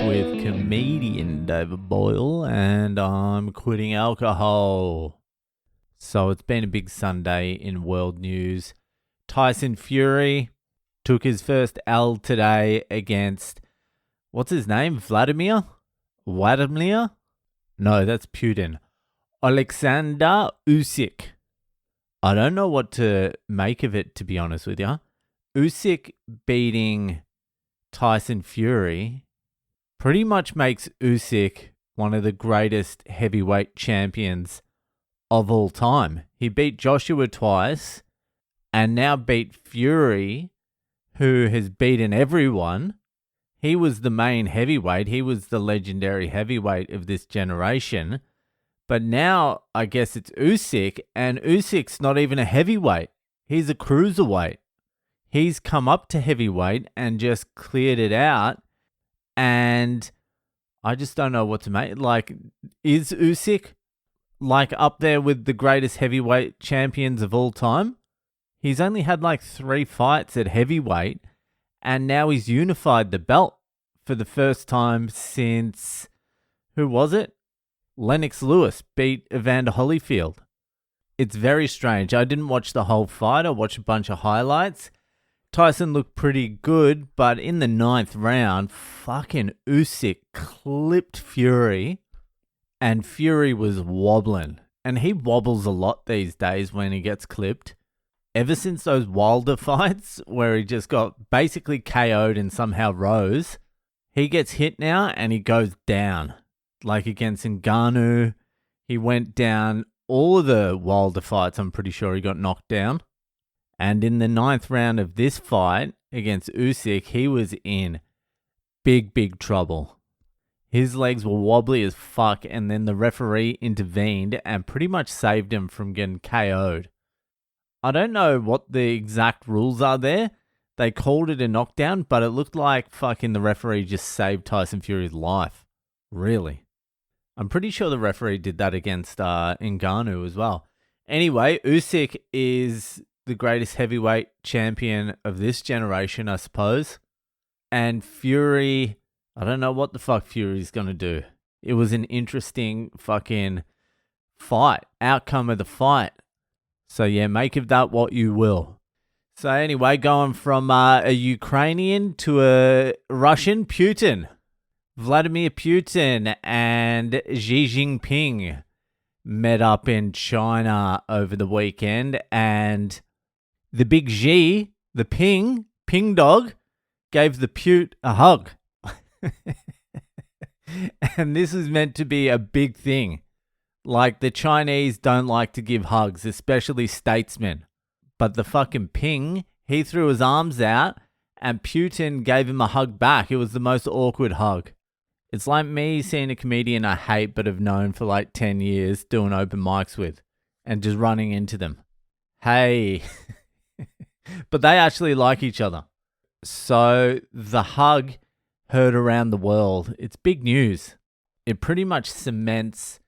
with comedian David Boyle, and I'm quitting alcohol. So it's been a big Sunday in world news. Tyson Fury took his first L today against, what's his name? Vladimir? No, that's Putin. Alexander Usyk. I don't know what to make of it, to be honest with you. Usyk beating Tyson Fury pretty much makes Usyk one of the greatest heavyweight champions of all time. He beat Joshua twice and now beat Fury, who has beaten everyone. He was the main heavyweight. He was the legendary heavyweight of this generation. But now I guess it's Usyk, and Usyk's not even a heavyweight. He's a cruiserweight. He's come up to heavyweight and just cleared it out. And I just don't know what to make. Like, is Usyk like up there with the greatest heavyweight champions of all time? He's only had like 3 fights at heavyweight, and now he's unified the belt for the first time since, who was it? Lennox Lewis beat Evander Holyfield. It's very strange. I didn't watch the whole fight. I watched a bunch of highlights. Tyson looked pretty good, but in the 9th round, fucking Usyk clipped Fury, and Fury was wobbling. And he wobbles a lot these days when he gets clipped. Ever since those Wilder fights, where he just got basically KO'd and somehow rose, he gets hit now and he goes down. Like against Ngannou, he went down. All of the Wilder fights, I'm pretty sure he got knocked down. And in the 9th round of this fight against Usyk, he was in big trouble. His legs were wobbly as fuck, and then the referee intervened and pretty much saved him from getting KO'd. I don't know what the exact rules are there. They called it a knockdown, but it looked like fucking the referee just saved Tyson Fury's life. Really. I'm pretty sure the referee did that against Ngannou as well. Anyway, Usyk is the greatest heavyweight champion of this generation, I suppose. And Fury, I don't know what the fuck Fury's going to do. It was an interesting fucking fight, outcome of the fight. So yeah, make of that what you will. So anyway, going from a Ukrainian to a Russian, Putin. Vladimir Putin and Xi Jinping met up in China over the weekend, and the big Xi, the Ping dog, gave the Pute a hug. And this is meant to be a big thing. Like, the Chinese don't like to give hugs, especially statesmen. But the fucking Ping, he threw his arms out and Putin gave him a hug back. It was the most awkward hug. It's like me seeing a comedian I hate but have known for like 10 years doing open mics with and just running into them. Hey. But they actually like each other. So the hug heard around the world. It's big news. It pretty much cements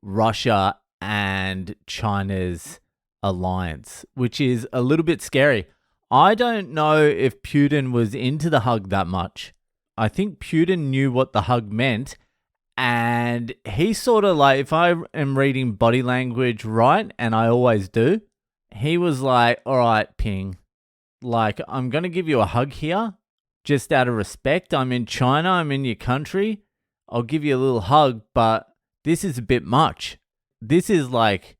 Russia and China's alliance, which is a little bit scary. I don't know if Putin was into the hug that much. I think Putin knew what the hug meant, and he sort of like, if I am reading body language right, and I always do, he was like, all right, Ping, like, I'm going to give you a hug here, just out of respect. I'm in China, I'm in your country. I'll give you a little hug, but this is a bit much. This is like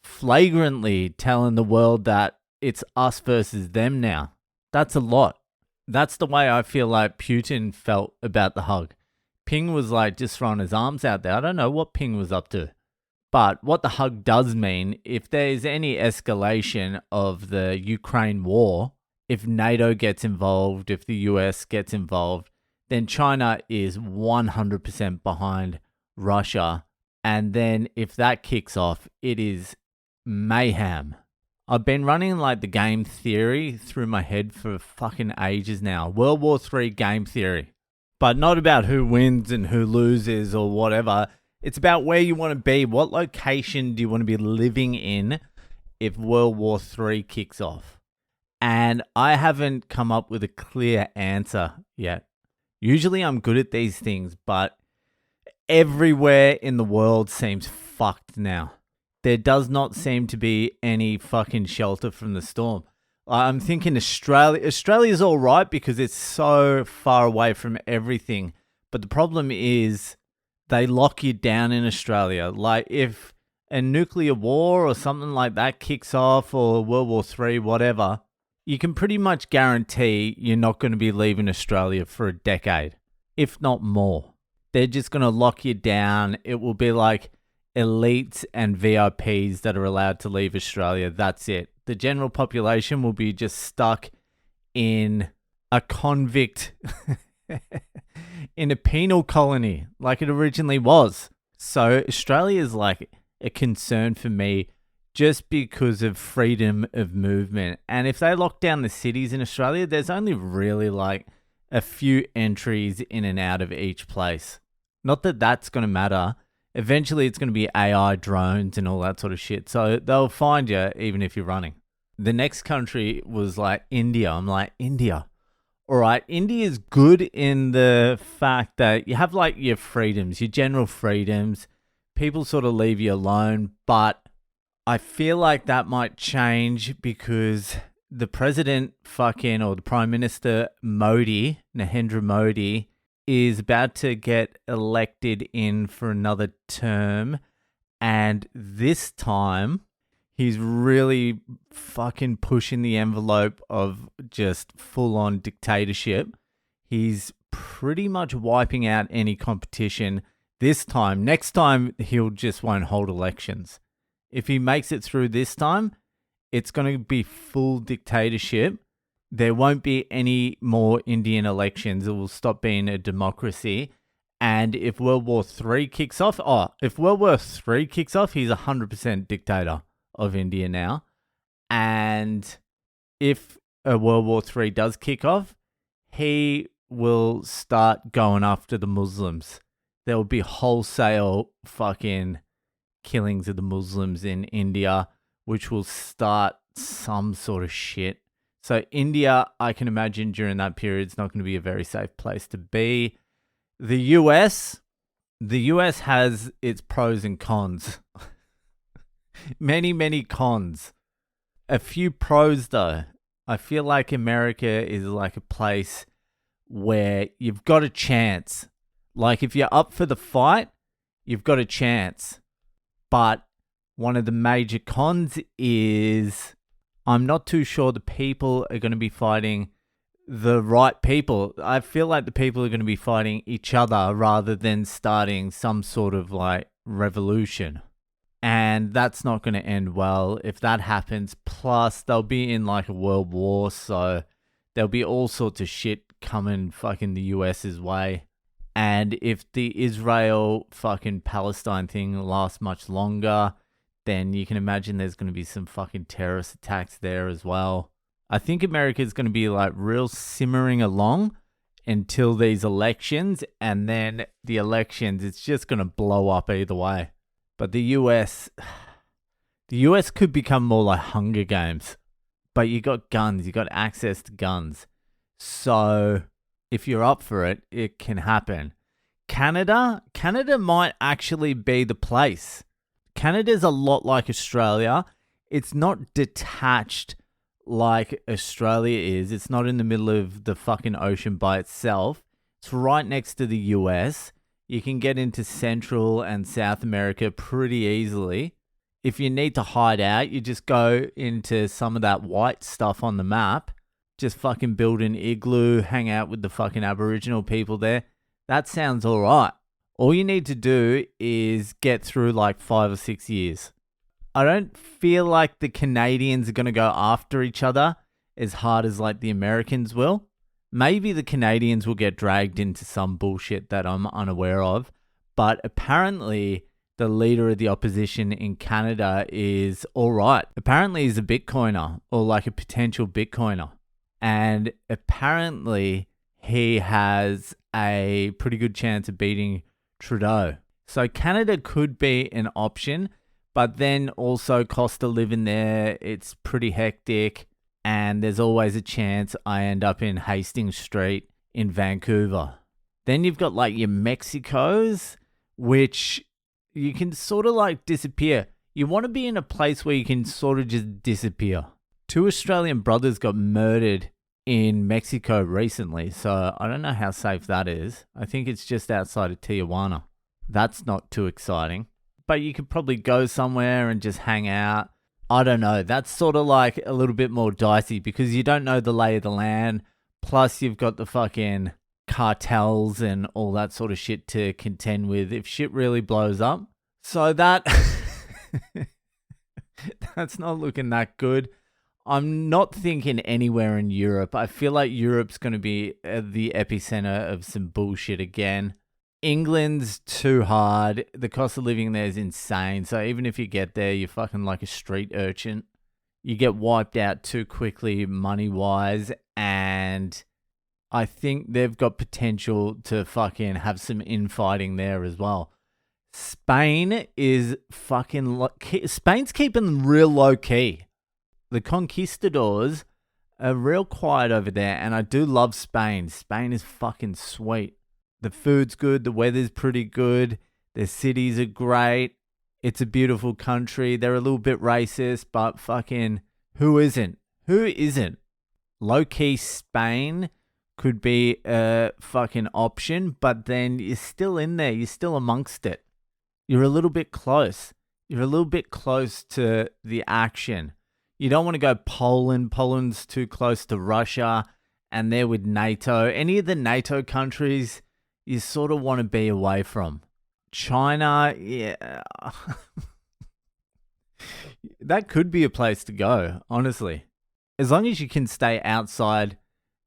flagrantly telling the world that it's us versus them now. That's a lot. That's the way I feel like Putin felt about the hug. Ping was like just throwing his arms out there. I don't know what Ping was up to. But what the hug does mean, if there's any escalation of the Ukraine war, if NATO gets involved, if the US gets involved, then China is 100% behind Russia. And then if that kicks off, it is mayhem. I've been running like the game theory through my head for fucking ages now. World War III game theory. But not about who wins and who loses or whatever. It's about where you want to be. What location do you want to be living in if World War III kicks off? And I haven't come up with a clear answer yet. Usually I'm good at these things, but everywhere in the world seems fucked now. There does not seem to be any fucking shelter from the storm. I'm thinking Australia. Australia's all right because it's so far away from everything. But the problem is they lock you down in Australia. Like if a nuclear war or something like that kicks off, or World War III, whatever, you can pretty much guarantee you're not going to be leaving Australia for a decade, if not more. They're just going to lock you down. It will be like elites and VIPs that are allowed to leave Australia. That's it. The general population will be just stuck in a convict, in a penal colony like it originally was. So Australia is like a concern for me just because of freedom of movement. And if they lock down the cities in Australia, there's only really like a few entries in and out of each place. Not that that's going to matter. Eventually, it's going to be AI drones and all that sort of shit. So they'll find you even if you're running. The next country was like India. I'm like, India. All right, India is good in the fact that you have like your freedoms, your general freedoms. People sort of leave you alone. But I feel like that might change because the president or the Prime Minister Modi, Narendra Modi, is about to get elected in for another term. And this time, he's really fucking pushing the envelope of just full-on dictatorship. He's pretty much wiping out any competition this time. Next time, he'll just won't hold elections. If he makes it through this time, it's going to be full dictatorship. There won't be any more Indian elections. It will stop being a democracy. And if World War III kicks off, he's 100% dictator of India now. And if a World War III does kick off, he will start going after the Muslims. There will be wholesale fucking killings of the Muslims in India, which will start some sort of shit. So India, I can imagine during that period, is not going to be a very safe place to be. The US has its pros and cons. Many, many cons. A few pros, though. I feel like America is like a place where you've got a chance. Like if you're up for the fight, you've got a chance. But one of the major cons is I'm not too sure the people are going to be fighting the right people. I feel like the people are going to be fighting each other rather than starting some sort of like revolution. And that's not going to end well if that happens. Plus, they'll be in like a world war, so there'll be all sorts of shit coming fucking the US's way. And if the Israel fucking Palestine thing lasts much longer, then you can imagine there's going to be some fucking terrorist attacks there as well. I think America is going to be like real simmering along until these elections, and then the elections, it's just going to blow up either way. But the US could become more like Hunger Games. But you got guns, you got access to guns. So if you're up for it, it can happen. Canada might actually be the place. Canada's a lot like Australia. It's not detached like Australia is. It's not in the middle of the fucking ocean by itself. It's right next to the US. You can get into Central and South America pretty easily. If you need to hide out, you just go into some of that white stuff on the map. Just fucking build an igloo, hang out with the fucking Aboriginal people there. That sounds all right. All you need to do is get through like 5 or 6 years. I don't feel like the Canadians are going to go after each other as hard as like the Americans will. Maybe the Canadians will get dragged into some bullshit that I'm unaware of. But apparently the leader of the opposition in Canada is all right. Apparently he's a Bitcoiner or like a potential Bitcoiner. And apparently he has a pretty good chance of beating Trudeau. So Canada could be an option, but then also cost of living there, it's pretty hectic, and there's always a chance I end up in Hastings Street in Vancouver. Then you've got like your Mexicos, which you can sort of like disappear. You want to be in a place where you can sort of just disappear. 2 Australian brothers got murdered in Mexico recently, so I don't know how safe that is. I think it's just outside of Tijuana. That's not too exciting. But you could probably go somewhere and just hang out. I don't know. That's sort of like a little bit more dicey because you don't know the lay of the land. Plus, you've got the fucking cartels and all that sort of shit to contend with if shit really blows up. So that's not looking that good. I'm not thinking anywhere in Europe. I feel like Europe's going to be the epicenter of some bullshit again. England's too hard. The cost of living there is insane. So even if you get there, you're fucking like a street urchin. You get wiped out too quickly money-wise. And I think they've got potential to fucking have some infighting there as well. Spain is fucking... Spain's keeping real low-key. The conquistadors are real quiet over there, and I do love Spain. Spain is fucking sweet. The food's good, the weather's pretty good, their cities are great, it's a beautiful country, they're a little bit racist, but fucking who isn't? Who isn't? Low-key Spain could be a fucking option, but then you're still in there, you're still amongst it. You're a little bit close. You're a little bit close to the action. You don't want to go Poland. Poland's too close to Russia, and they're with NATO. Any of the NATO countries you sort of want to be away from. China, yeah. That could be a place to go, honestly. As long as you can stay outside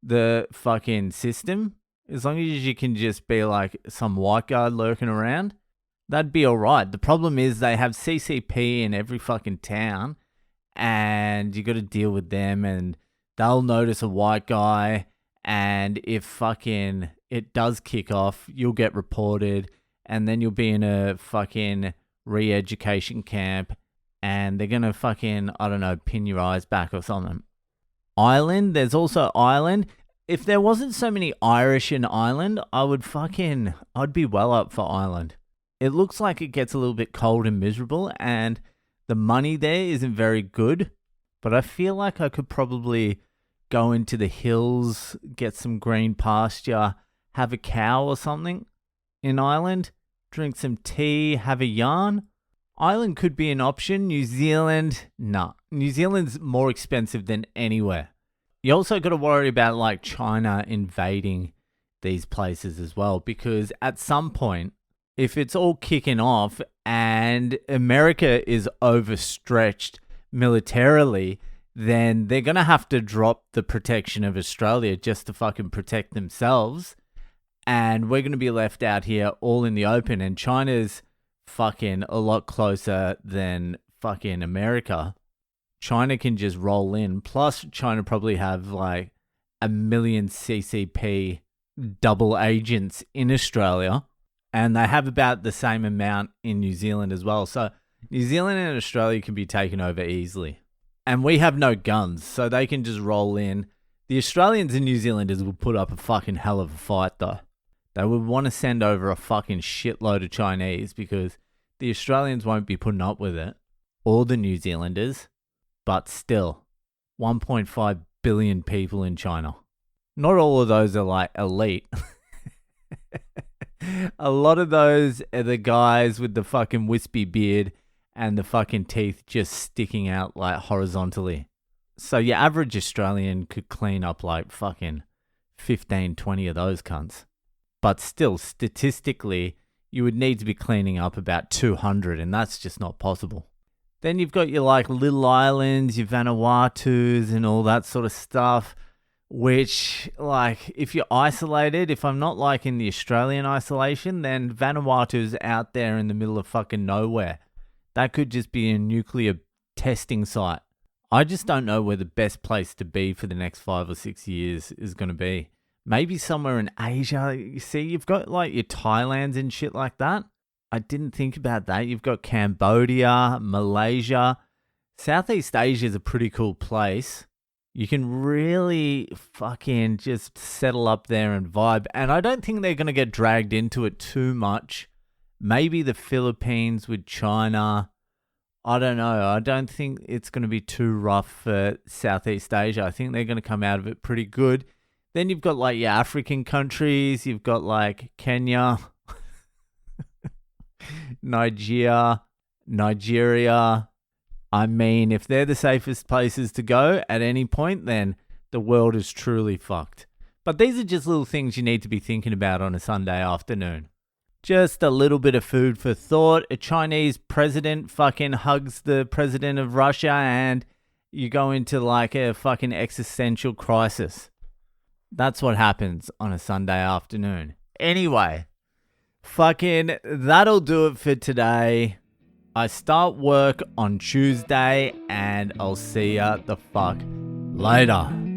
the fucking system, as long as you can just be like some white guy lurking around, that'd be all right. The problem is they have CCP in every fucking town, and you got to deal with them, and they'll notice a white guy, and if fucking it does kick off, you'll get reported, and then you'll be in a fucking re-education camp, and they're going to fucking, I don't know, pin your eyes back or something. Ireland, there's also Ireland. If there wasn't so many Irish in Ireland, I'd be well up for Ireland. It looks like it gets a little bit cold and miserable, and the money there isn't very good, but I feel like I could probably go into the hills, get some green pasture, have a cow or something in Ireland, drink some tea, have a yarn. Ireland could be an option. New Zealand, nah. New Zealand's more expensive than anywhere. You also got to worry about like China invading these places as well, because at some point, if it's all kicking off and America is overstretched militarily, then they're going to have to drop the protection of Australia just to fucking protect themselves. And we're going to be left out here all in the open. And China's fucking a lot closer than fucking America. China can just roll in. Plus, China probably have like 1 million CCP double agents in Australia. And they have about the same amount in New Zealand as well. So New Zealand and Australia can be taken over easily. And we have no guns, so they can just roll in. The Australians and New Zealanders will put up a fucking hell of a fight, though. They would want to send over a fucking shitload of Chinese because the Australians won't be putting up with it. Or the New Zealanders. But still, 1.5 billion people in China. Not all of those are like elite. A lot of those are the guys with the fucking wispy beard and the fucking teeth just sticking out like horizontally. So your average Australian could clean up like fucking 15, 20 of those cunts. But still, statistically, you would need to be cleaning up about 200, and that's just not possible. Then you've got your like little islands, your Vanuatu's and all that sort of stuff, which like if you're isolated, if I'm not like in the Australian isolation, then Vanuatu's out there in the middle of fucking nowhere. That could just be a nuclear testing site. I just don't know where the best place to be for the next 5 or 6 years is going to be. Maybe somewhere in Asia. You see, you've got like your Thailands and shit like that. I didn't think about that. You've got Cambodia, Malaysia. Southeast Asia is a pretty cool place. You can really fucking just settle up there and vibe. And I don't think they're going to get dragged into it too much. Maybe the Philippines with China. I don't know. I don't think it's going to be too rough for Southeast Asia. I think they're going to come out of it pretty good. Then you've got like your African countries. You've got like Kenya, Nigeria. I mean, if they're the safest places to go at any point, then the world is truly fucked. But these are just little things you need to be thinking about on a Sunday afternoon. Just a little bit of food for thought. A Chinese president fucking hugs the president of Russia and you go into like a fucking existential crisis. That's what happens on a Sunday afternoon. Anyway, fucking that'll do it for today. I start work on Tuesday and I'll see ya the fuck later.